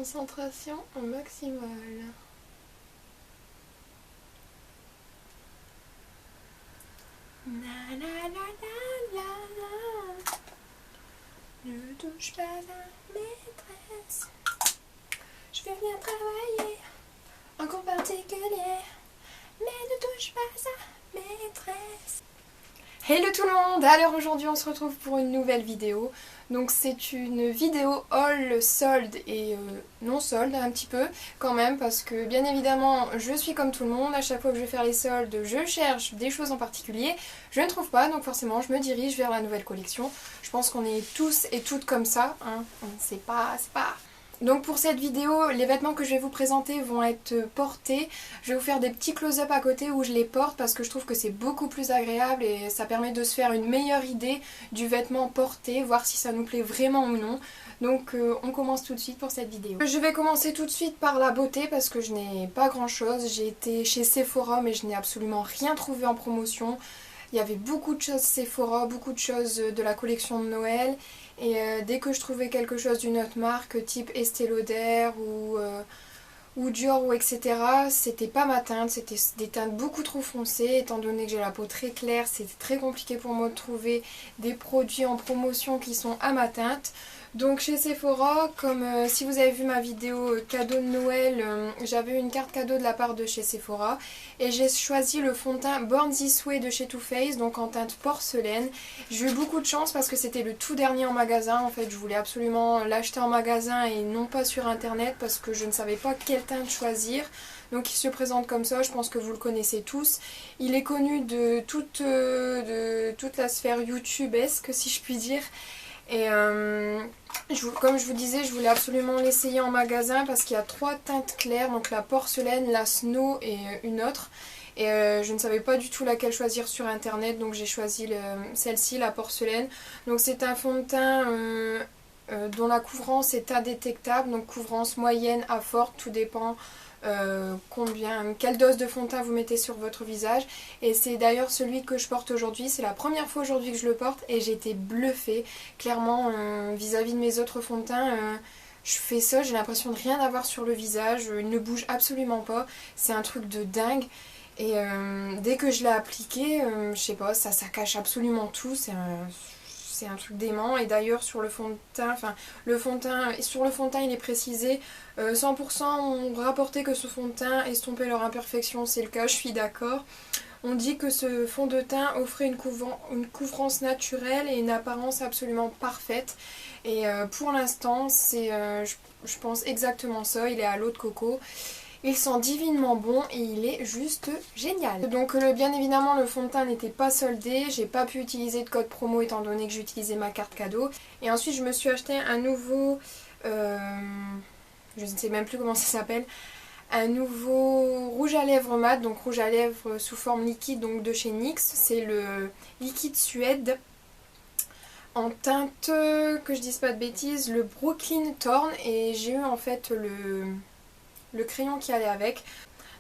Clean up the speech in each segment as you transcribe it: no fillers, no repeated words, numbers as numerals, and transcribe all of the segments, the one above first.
Concentration au maximale. La la la la la la. Ne touche pas la maîtresse. Je vais bien travailler en cours particulier, mais ne touche pas sa maîtresse. Hello tout le monde! Alors aujourd'hui on se retrouve pour une nouvelle vidéo. Donc c'est une vidéo haul solde et non solde un petit peu quand même, parce que bien évidemment je suis comme tout le monde, à chaque fois que je vais faire les soldes je cherche des choses en particulier, je ne trouve pas, donc forcément je me dirige vers la nouvelle collection. Je pense qu'on est tous et toutes comme ça, hein. C'est pas... Donc pour cette vidéo, les vêtements que je vais vous présenter vont être portés. Je vais vous faire des petits close-up à côté où je les porte parce que je trouve que c'est beaucoup plus agréable et ça permet de se faire une meilleure idée du vêtement porté, voir si ça nous plaît vraiment ou non. Donc on commence tout de suite pour cette vidéo. Je vais commencer tout de suite par la beauté parce que je n'ai pas grand chose. J'ai été chez Sephora mais je n'ai absolument rien trouvé en promotion. Il y avait beaucoup de choses Sephora, beaucoup de choses de la collection de Noël. Et dès que je trouvais quelque chose d'une autre marque, type Estée Lauder ou Dior ou etc., c'était pas ma teinte, c'était des teintes beaucoup trop foncées. Étant donné que j'ai la peau très claire, c'était très compliqué pour moi de trouver des produits en promotion qui sont à ma teinte. Donc chez Sephora, comme si vous avez vu ma vidéo cadeau de Noël, j'avais une carte cadeau de la part de chez Sephora et j'ai choisi le fond de teint Born This Way de chez Too Faced, donc en teinte porcelaine. J'ai eu beaucoup de chance parce que c'était le tout dernier en magasin. En fait je voulais absolument l'acheter en magasin et non pas sur internet parce que je ne savais pas quelle teinte choisir. Donc il se présente comme ça, je pense que vous le connaissez tous. Il est connu de toute la sphère youtubesque si je puis dire. Et comme je vous disais, je voulais absolument l'essayer en magasin parce qu'il y a 3 teintes claires, donc la porcelaine, la snow et une autre. Et je ne savais pas du tout laquelle choisir sur internet, donc j'ai choisi celle-ci, la porcelaine. Donc c'est un fond de teint dont la couvrance est indétectable, donc couvrance moyenne à forte, tout dépend quelle dose de fond de teint vous mettez sur votre visage. Et c'est d'ailleurs celui que je porte aujourd'hui, c'est la première fois aujourd'hui que je le porte et j'ai été bluffée clairement vis-à-vis de mes autres fonds de teint. Je fais ça, j'ai l'impression de rien avoir sur le visage, il ne bouge absolument pas, c'est un truc de dingue. Et dès que je l'ai appliqué, je sais pas, ça cache absolument tout, c'est un truc dément. Et d'ailleurs sur le fond de teint, sur le fond de teint il est précisé 100% ont rapporté que ce fond de teint estompait leur imperfection, c'est le cas, je suis d'accord. On dit que ce fond de teint offrait une couvrance naturelle et une apparence absolument parfaite. Et pour l'instant c'est je pense exactement ça, il est à l'eau de coco. Il sent divinement bon et il est juste génial. Donc bien évidemment le fond de teint n'était pas soldé, j'ai pas pu utiliser de code promo étant donné que j'utilisais ma carte cadeau. Et ensuite je me suis acheté un nouveau, je ne sais même plus comment ça s'appelle, un nouveau rouge à lèvres mat, donc rouge à lèvres sous forme liquide, donc de chez NYX. C'est le liquide Suède en teinte, que je dise pas de bêtises, le Brooklyn Thorn, et j'ai eu en fait le crayon qui allait avec.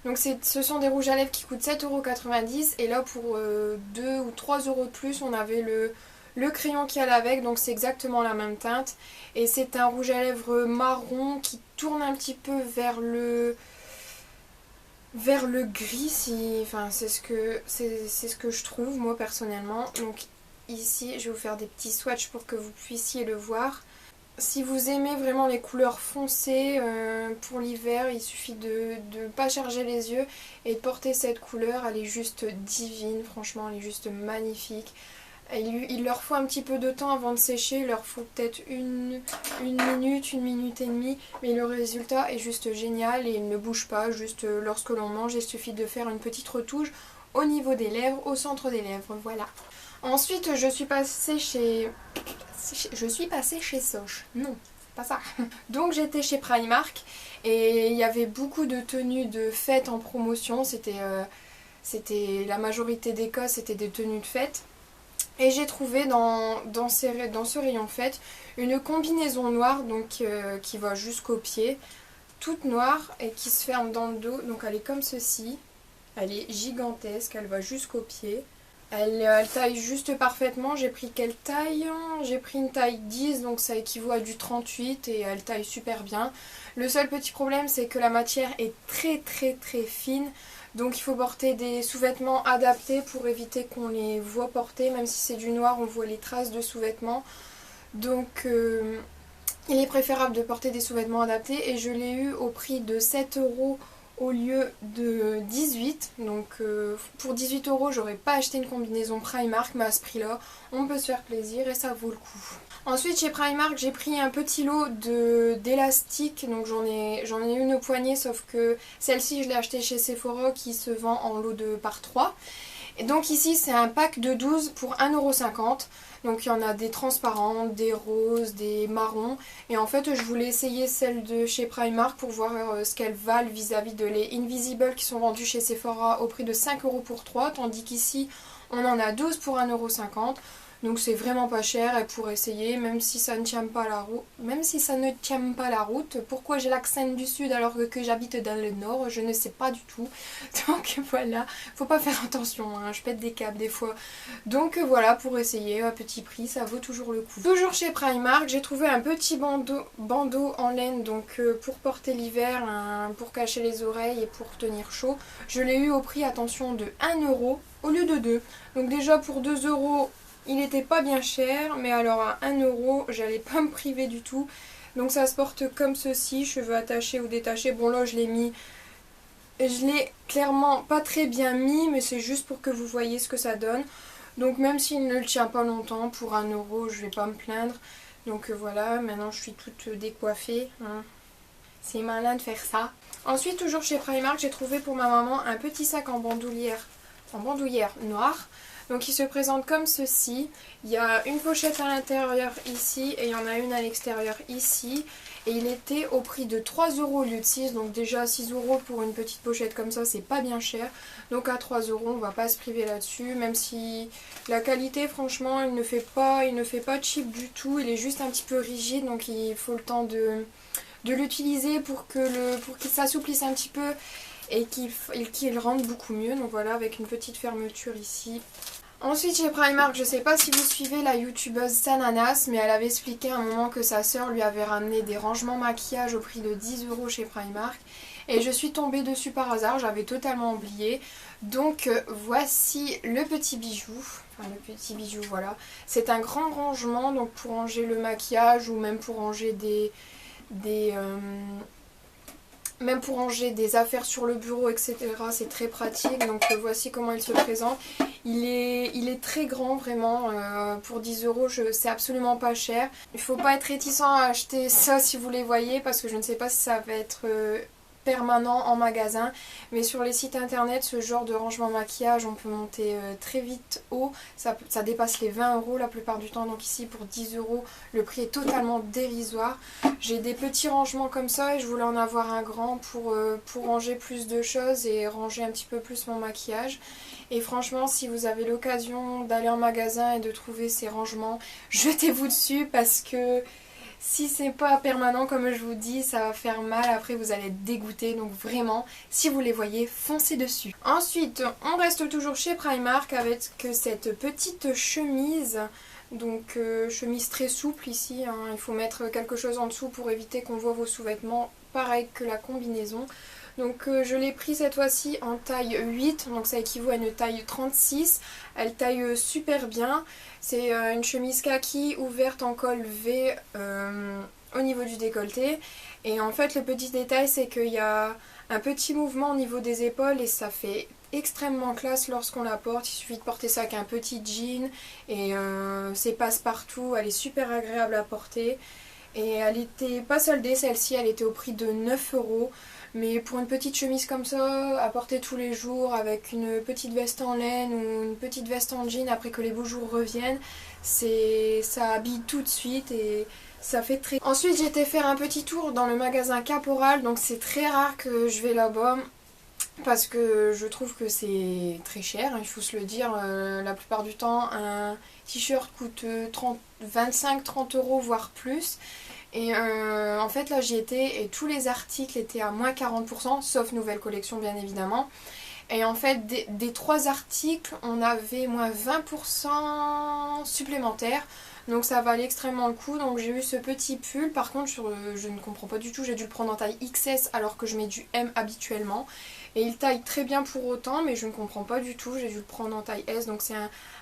Donc ce sont des rouges à lèvres qui coûtent 7,90 € et là pour 2 ou 3 € de plus on avait le crayon qui allait avec, donc c'est exactement la même teinte. Et c'est un rouge à lèvres marron qui tourne un petit peu vers le gris, enfin c'est ce que je trouve moi personnellement. Donc ici je vais vous faire des petits swatchs pour que vous puissiez le voir. Si vous aimez vraiment les couleurs foncées pour l'hiver, il suffit de ne pas charger les yeux et de porter cette couleur. Elle est juste divine, franchement, elle est juste magnifique. Il leur faut un petit peu de temps avant de sécher, il leur faut peut-être une minute et demie, mais le résultat est juste génial et il ne bouge pas. Juste lorsque l'on mange, il suffit de faire une petite retouche au niveau des lèvres, au centre des lèvres, voilà. Ensuite, je suis passée chez Sosh. Non, c'est pas ça. Donc j'étais chez Primark et il y avait beaucoup de tenues de fête en promotion. C'était la majorité des cas, c'était des tenues de fête. Et j'ai trouvé dans ce rayon fête une combinaison noire, donc qui va jusqu'aux pieds, toute noire et qui se ferme dans le dos. Donc elle est comme ceci. Elle est gigantesque, elle va jusqu'aux pieds. Elle taille juste parfaitement. J'ai pris quelle taille? J'ai pris une taille 10, donc ça équivaut à du 38 et elle taille super bien. Le seul petit problème, c'est que la matière est très fine. Donc il faut porter des sous-vêtements adaptés pour éviter qu'on les voit porter. Même si c'est du noir, on voit les traces de sous-vêtements. Donc il est préférable de porter des sous-vêtements adaptés. Et je l'ai eu au prix de 7 € au lieu de 18. Donc pour 18 €, j'aurais pas acheté une combinaison Primark. Mais à ce prix-là, on peut se faire plaisir et ça vaut le coup. Ensuite chez Primark, j'ai pris un petit lot d'élastiques, donc j'en ai une au poignet, sauf que celle-ci je l'ai achetée chez Sephora qui se vend en lot de par 3. Et donc ici c'est un pack de 12 pour 1,50 €. Donc il y en a des transparents, des roses, des marrons. Et en fait je voulais essayer celles de chez Primark pour voir ce qu'elles valent vis-à-vis de les Invisible qui sont vendus chez Sephora au prix de 5 € pour 3. Tandis qu'ici on en a 12 pour 1,50 €. Donc c'est vraiment pas cher et pour essayer, même si ça ne tient pas la route. Pourquoi j'ai l'accent du sud alors que j'habite dans le nord, je ne sais pas du tout. Donc voilà, faut pas faire attention, hein, je pète des câbles des fois. Donc voilà, pour essayer, à petit prix, ça vaut toujours le coup. Toujours chez Primark, j'ai trouvé un petit bandeau en laine, donc pour porter l'hiver, pour cacher les oreilles et pour tenir chaud. Je l'ai eu au prix, attention, de 1 € au lieu de 2. Donc déjà pour 2 €, il n'était pas bien cher, mais alors à 1 €, j'allais pas me priver du tout. Donc ça se porte comme ceci, cheveux attachés ou détachés. Bon là je l'ai clairement pas très bien mis, mais c'est juste pour que vous voyez ce que ça donne. Donc même s'il ne le tient pas longtemps, pour 1 €, je vais pas me plaindre. Donc voilà, maintenant je suis toute décoiffée, hein. C'est malin de faire ça. Ensuite, toujours chez Primark, j'ai trouvé pour ma maman un petit sac en bandoulière noire. Donc il se présente comme ceci. Il y a une pochette à l'intérieur ici et il y en a une à l'extérieur ici. Et il était au prix de 3 € au lieu de 6. Donc déjà 6 € pour une petite pochette comme ça, c'est pas bien cher. Donc à 3 € on va pas se priver là-dessus. Même si la qualité franchement il ne fait pas cheap du tout. Il est juste un petit peu rigide, donc il faut le temps de l'utiliser pour qu'il s'assouplisse un petit peu et qu'il rentre beaucoup mieux. Donc voilà, avec une petite fermeture ici. Ensuite chez Primark, je sais pas si vous suivez la youtubeuse Sananas, mais elle avait expliqué à un moment que sa soeur lui avait ramené des rangements maquillage au prix de 10 € chez Primark. Et je suis tombée dessus par hasard, j'avais totalement oublié. Donc voici le petit bijou. Enfin le petit bijou, voilà. C'est un grand rangement, donc pour ranger le maquillage ou même pour ranger même pour ranger des affaires sur le bureau, etc. C'est très pratique. Donc voici comment il se présente. Il est très grand vraiment. Pour 10 €, c'est absolument pas cher. Il faut pas être réticent à acheter ça si vous les voyez, parce que je ne sais pas si ça va être permanent en magasin, mais sur les sites internet ce genre de rangement maquillage on peut monter très vite haut, ça dépasse les 20 € la plupart du temps. Donc ici pour 10 € le prix est totalement dérisoire. J'ai des petits rangements comme ça et je voulais en avoir un grand pour ranger plus de choses et ranger un petit peu plus mon maquillage. Et franchement, si vous avez l'occasion d'aller en magasin et de trouver ces rangements, jetez-vous dessus, parce que si c'est pas permanent comme je vous dis, ça va faire mal, après vous allez être dégoûté. Donc vraiment, si vous les voyez, foncez dessus. Ensuite, on reste toujours chez Primark avec cette petite chemise. Donc chemise très souple ici, hein. Il faut mettre quelque chose en dessous pour éviter qu'on voit vos sous-vêtements, pareil que la combinaison. Donc je l'ai pris cette fois-ci en taille 8, donc ça équivaut à une taille 36. Elle taille super bien. C'est une chemise kaki ouverte en col V au niveau du décolleté. Et en fait le petit détail, c'est qu'il y a un petit mouvement au niveau des épaules et ça fait extrêmement classe lorsqu'on la porte. Il suffit de porter ça avec un petit jean et c'est passe-partout. Elle est super agréable à porter. Et elle était pas soldée, celle-ci, elle était au prix de 9 €. Mais pour une petite chemise comme ça, à porter tous les jours avec une petite veste en laine ou une petite veste en jean après que les beaux jours reviennent, ça habille tout de suite et ça fait très... Ensuite j'ai été faire un petit tour dans le magasin Caporal, donc c'est très rare que je vais là-bas parce que je trouve que c'est très cher, il faut se le dire. La plupart du temps un t-shirt coûte 25-30 € voire plus. Et en fait là j'y étais et tous les articles étaient à moins 40%, sauf nouvelle collection bien évidemment. Et en fait des 3 articles on avait moins 20% supplémentaires. Donc ça valait extrêmement le coup. Donc j'ai eu ce petit pull. Par contre je ne comprends pas du tout. J'ai dû le prendre en taille XS alors que je mets du M habituellement. Et il taille très bien pour autant. Mais je ne comprends pas du tout. J'ai dû le prendre en taille S. Donc c'est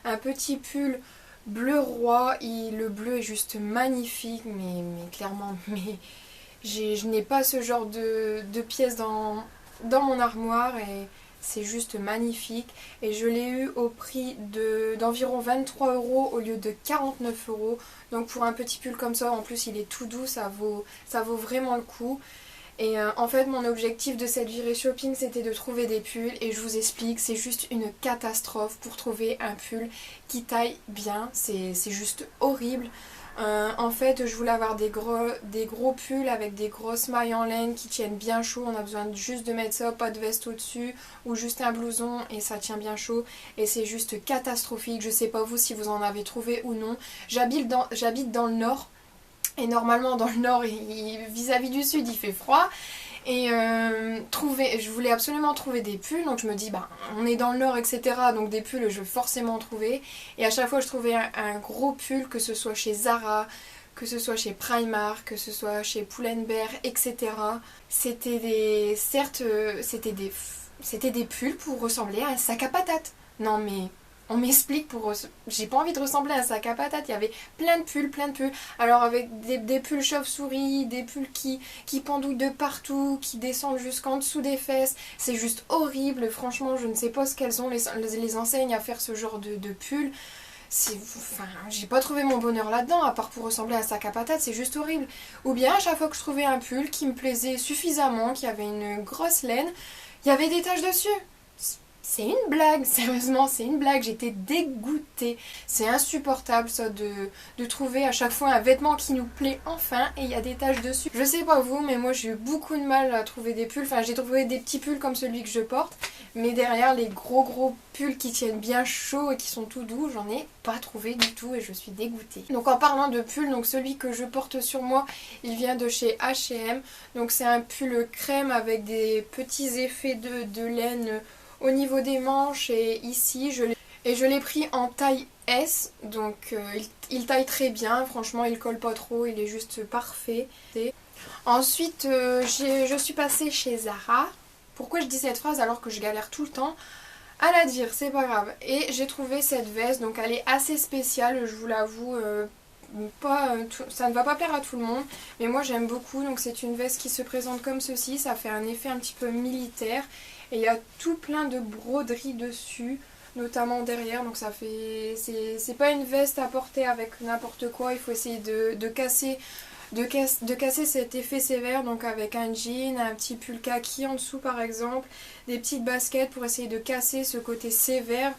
un petit pull bleu roi. Le bleu est juste magnifique. Mais clairement. Mais je n'ai pas ce genre de pièces dans mon armoire. Et c'est juste magnifique. Et je l'ai eu au prix d'environ 23 € au lieu de 49 €. Donc pour un petit pull comme ça, en plus il est tout doux, ça vaut vraiment le coup. Et en fait mon objectif de cette virée shopping c'était de trouver des pulls. Et je vous explique, c'est juste une catastrophe pour trouver un pull qui taille bien. C'est juste horrible. En fait je voulais avoir des gros pulls avec des grosses mailles en laine qui tiennent bien chaud. On a besoin juste de mettre ça, pas de veste au dessus ou juste un blouson et ça tient bien chaud. Et c'est juste catastrophique. Je sais pas vous si vous en avez trouvé ou non. J'habite dans le nord et normalement dans le nord vis-à-vis du sud il fait froid. Et je voulais absolument trouver des pulls, donc je me dis on est dans le nord etc, donc des pulls je vais forcément trouver. Et à chaque fois je trouvais un gros pull, que ce soit chez Zara, que ce soit chez Primark, que ce soit chez Pull&Bear etc. C'était des pulls pour ressembler à un sac à patates. Non mais on m'explique j'ai pas envie de ressembler à un sac à patates. Il y avait plein de pulls. Alors avec des pulls chauve-souris, des pulls qui pendouillent de partout, qui descendent jusqu'en dessous des fesses. C'est juste horrible. Franchement, je ne sais pas ce qu'elles ont les enseignes à faire ce genre de pulls. J'ai pas trouvé mon bonheur là-dedans, à part pour ressembler à un sac à patates, c'est juste horrible. Ou bien à chaque fois que je trouvais un pull qui me plaisait suffisamment, qui avait une grosse laine, il y avait des taches dessus. C'est une blague, sérieusement, c'est une blague. J'étais dégoûtée. C'est insupportable ça de trouver à chaque fois un vêtement qui nous plaît enfin et il y a des taches dessus. Je sais pas vous, mais moi j'ai eu beaucoup de mal à trouver des pulls. Enfin, j'ai trouvé des petits pulls comme celui que je porte, mais derrière les gros pulls qui tiennent bien chaud et qui sont tout doux, j'en ai pas trouvé du tout et je suis dégoûtée. Donc en parlant de pull, donc celui que je porte sur moi, il vient de chez H&M. Donc c'est un pull crème avec des petits effets de laine au niveau des manches et ici je l'ai pris en taille S, donc il taille très bien, franchement il colle pas trop, il est juste parfait. Ensuite je suis passée chez Zara. Pourquoi je dis cette phrase alors que je galère tout le temps à la dire, c'est pas grave. Et j'ai trouvé cette veste, donc elle est assez spéciale, je vous l'avoue. Ça ne va pas plaire à tout le monde, mais moi j'aime beaucoup. Donc c'est une veste qui se présente comme ceci, ça fait un effet un petit peu militaire et il y a tout plein de broderies dessus, notamment derrière. Donc ça fait, c'est pas une veste à porter avec n'importe quoi, il faut essayer de casser cet effet sévère, donc avec un jean, un petit pull kaki en dessous par exemple, des petites baskets pour essayer de casser ce côté sévère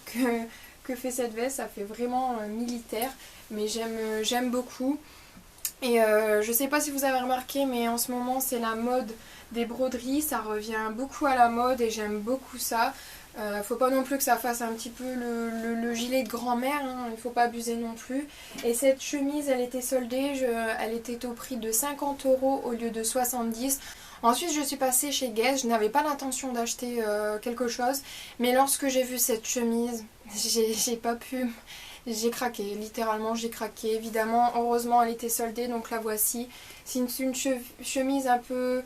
que fait cette veste. Ça fait vraiment militaire, mais j'aime beaucoup. Et je sais pas si vous avez remarqué, mais en ce moment c'est la mode des broderies, ça revient beaucoup à la mode et j'aime beaucoup ça. Faut pas non plus que ça fasse un petit peu le gilet de grand-mère, hein, il faut pas abuser non plus. Et cette chemise elle était soldée, elle était au prix de 50 € au lieu de 70. Ensuite je suis passée chez Guess, je n'avais pas l'intention d'acheter quelque chose, mais lorsque j'ai vu cette chemise, j'ai pas pu... J'ai craqué, littéralement j'ai craqué. Évidemment, heureusement elle était soldée, donc la voici. C'est une chemise un peu,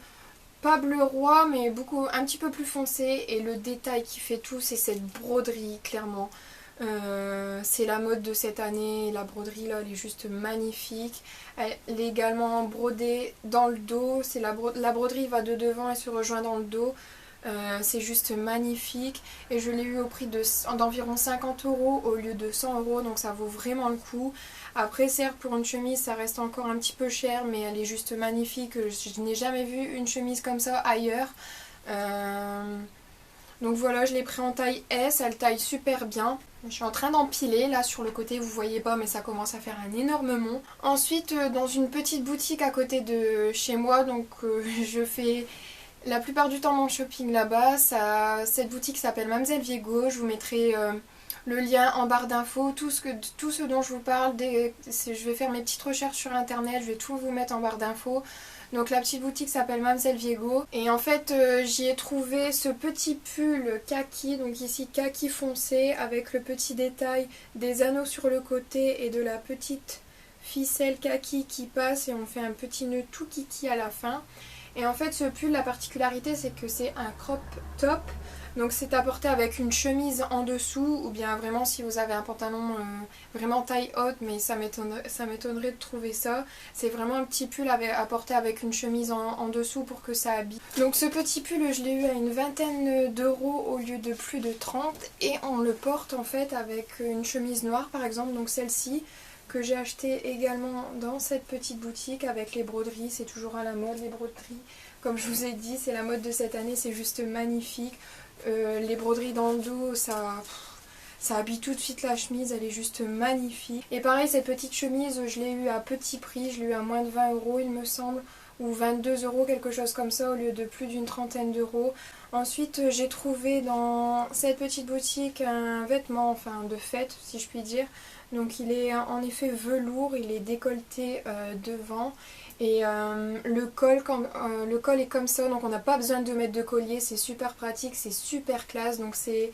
pas bleu roi, mais un petit peu plus foncé. Et le détail qui fait tout, c'est cette broderie, clairement. C'est la mode de cette année, la broderie là, elle est juste magnifique. Elle est également brodée dans le dos, la broderie va de devant et se rejoint dans le dos. C'est juste magnifique et je l'ai eu au prix d'environ 50 € au lieu de 100 €, donc ça vaut vraiment le coup. Après certes pour une chemise ça reste encore un petit peu cher, mais elle est juste magnifique. Je n'ai jamais vu une chemise comme ça ailleurs. Donc voilà, je l'ai pris en taille S, elle taille super bien. Je suis en train d'empiler là sur le côté, vous voyez pas mais ça commence à faire un énorme mont. Ensuite dans une petite boutique à côté de chez moi, donc je fais la plupart du temps mon shopping là-bas. Cette boutique s'appelle Mamzelle Viego, je vous mettrai le lien en barre d'infos, tout ce dont je vous parle, je vais faire mes petites recherches sur internet, je vais tout vous mettre en barre d'infos. Donc la petite boutique s'appelle Mamselle Viego et en fait j'y ai trouvé ce petit pull kaki, donc ici kaki foncé avec le petit détail des anneaux sur le côté et de la petite ficelle kaki qui passe et on fait un petit nœud tout kiki à la fin. Et en fait ce pull, la particularité c'est que c'est un crop top, donc c'est à porter avec une chemise en dessous ou bien vraiment si vous avez un pantalon vraiment taille haute, mais ça m'étonnerait de trouver ça. C'est vraiment un petit pull à porter avec une chemise en dessous pour que ça habille. Donc ce petit pull je l'ai eu à une vingtaine d'euros au lieu de plus de 30 et on le porte en fait avec une chemise noire par exemple, donc celle-ci que j'ai acheté également dans cette petite boutique avec les broderies, c'est toujours à la mode les broderies, comme je vous ai dit c'est la mode de cette année, c'est juste magnifique. Les broderies dans le dos, ça habille tout de suite la chemise, elle est juste magnifique. Et pareil cette petite chemise je l'ai eu à petit prix, je l'ai eu à moins de 20 euros il me semble, ou 22 euros, quelque chose comme ça, au lieu de plus d'une trentaine d'euros. Ensuite j'ai trouvé dans cette petite boutique un vêtement, enfin de fête si je puis dire. Donc il est en effet velours, il est décolleté devant et le col est comme ça, donc on n'a pas besoin de mettre de collier, c'est super pratique, c'est super classe, donc c'est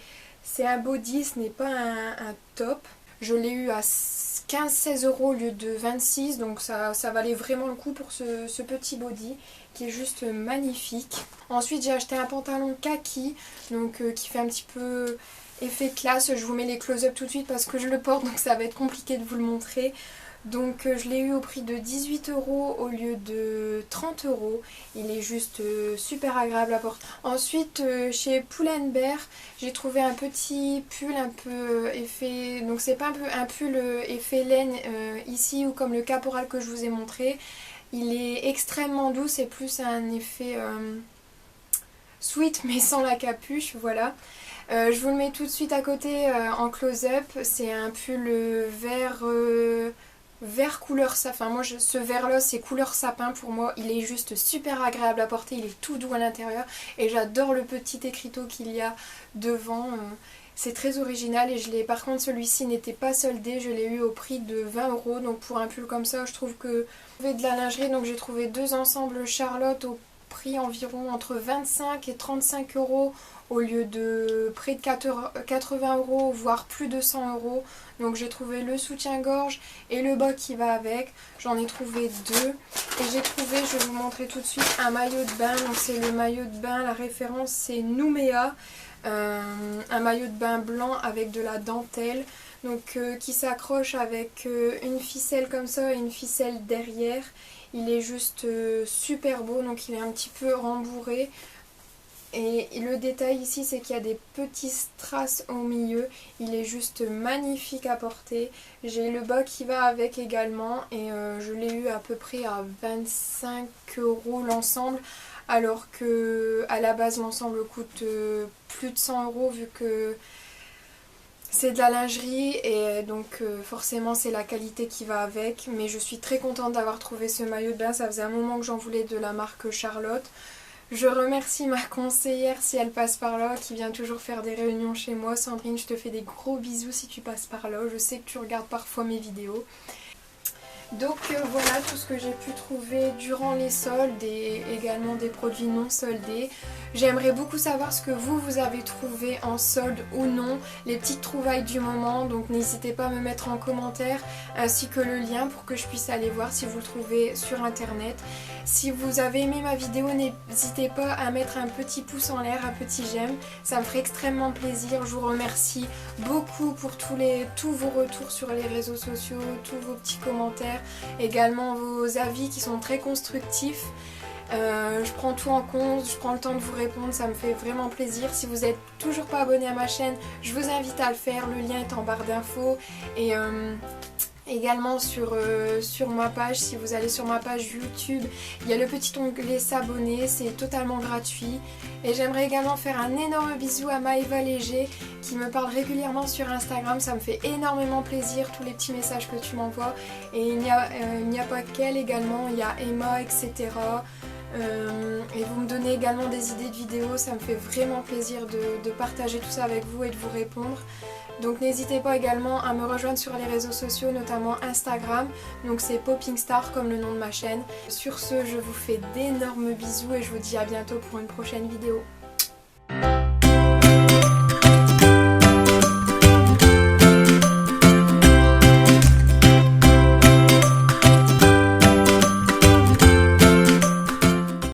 un body, ce n'est pas un top. Je l'ai eu à 15-16 euros au lieu de 26, donc ça valait vraiment le coup pour ce petit body qui est juste magnifique. Ensuite j'ai acheté un pantalon kaki, donc qui fait un petit peu effet classe. Je vous mets les close-up tout de suite parce que je le porte, donc ça va être compliqué de vous le montrer. Donc je l'ai eu au prix de 18 euros au lieu de 30 euros. Il est juste super agréable à porter. Ensuite chez Pull&Bear j'ai trouvé un petit pull un peu effet, donc c'est pas un pull effet laine ici ou comme le caporal que je vous ai montré. Il est extrêmement doux, c'est plus un effet sweat mais sans la capuche, voilà. Je vous le mets tout de suite à côté en close-up. C'est un pull vert couleur sapin. Moi ce vert là c'est couleur sapin pour moi. Il est juste super agréable à porter. Il est tout doux à l'intérieur. Et j'adore le petit écriteau qu'il y a devant. C'est très original et je l'ai. Par contre celui-ci n'était pas soldé. Je l'ai eu au prix de 20 euros. Donc pour un pull comme ça je trouve que j'ai trouvé de la lingerie. Donc j'ai trouvé deux ensembles Charlotte au prix environ entre 25 et 35 euros au lieu de près de 80 euros voire plus de 100 euros. Donc j'ai trouvé le soutien-gorge et le bas qui va avec. J'en ai trouvé deux et j'ai trouvé, je vais vous montrer tout de suite, un maillot de bain. Donc c'est le maillot de bain, la référence c'est Nouméa, un maillot de bain blanc avec de la dentelle, donc qui s'accroche avec une ficelle comme ça et une ficelle derrière. Il est juste super beau, donc il est un petit peu rembourré. Et le détail ici c'est qu'il y a des petits strass au milieu. Il est juste magnifique à porter. J'ai le bas qui va avec également et je l'ai eu à peu près à 25 euros l'ensemble. Alors que à la base l'ensemble coûte plus de 100 euros vu que c'est de la lingerie et donc forcément c'est la qualité qui va avec. Mais je suis très contente d'avoir trouvé ce maillot de bain. Ça faisait un moment que j'en voulais de la marque Charlotte. Je remercie ma conseillère si elle passe par là, qui vient toujours faire des réunions chez moi. Sandrine, je te fais des gros bisous si tu passes par là. Je sais que tu regardes parfois mes vidéos. Donc voilà tout ce que j'ai pu trouver durant les soldes et également des produits non soldés. J'aimerais beaucoup savoir ce que vous avez trouvé en solde ou non, les petites trouvailles du moment, donc n'hésitez pas à me mettre en commentaire ainsi que le lien pour que je puisse aller voir si vous le trouvez sur internet. Si vous avez aimé ma vidéo, n'hésitez pas à mettre un petit pouce en l'air, un petit j'aime, ça me ferait extrêmement plaisir. Je vous remercie beaucoup pour tous vos retours sur les réseaux sociaux, tous vos petits commentaires, également vos avis qui sont très constructifs. Je prends tout en compte, je prends le temps de vous répondre, ça me fait vraiment plaisir. Si vous n'êtes toujours pas abonné à ma chaîne, je vous invite à le faire, le lien est en barre d'infos. Et également sur ma page, si vous allez sur ma page YouTube, il y a le petit onglet s'abonner, c'est totalement gratuit. Et j'aimerais également faire un énorme bisou à Maëva Léger qui me parle régulièrement sur Instagram, ça me fait énormément plaisir tous les petits messages que tu m'envoies. Et il n'y a pas qu'elle également, il y a Emma, etc. Et vous me donnez également des idées de vidéos, ça me fait vraiment plaisir de partager tout ça avec vous et de vous répondre. Donc n'hésitez pas également à me rejoindre sur les réseaux sociaux, notamment Instagram. Donc c'est Popping Star comme le nom de ma chaîne. Sur ce, je vous fais d'énormes bisous et je vous dis à bientôt pour une prochaine vidéo.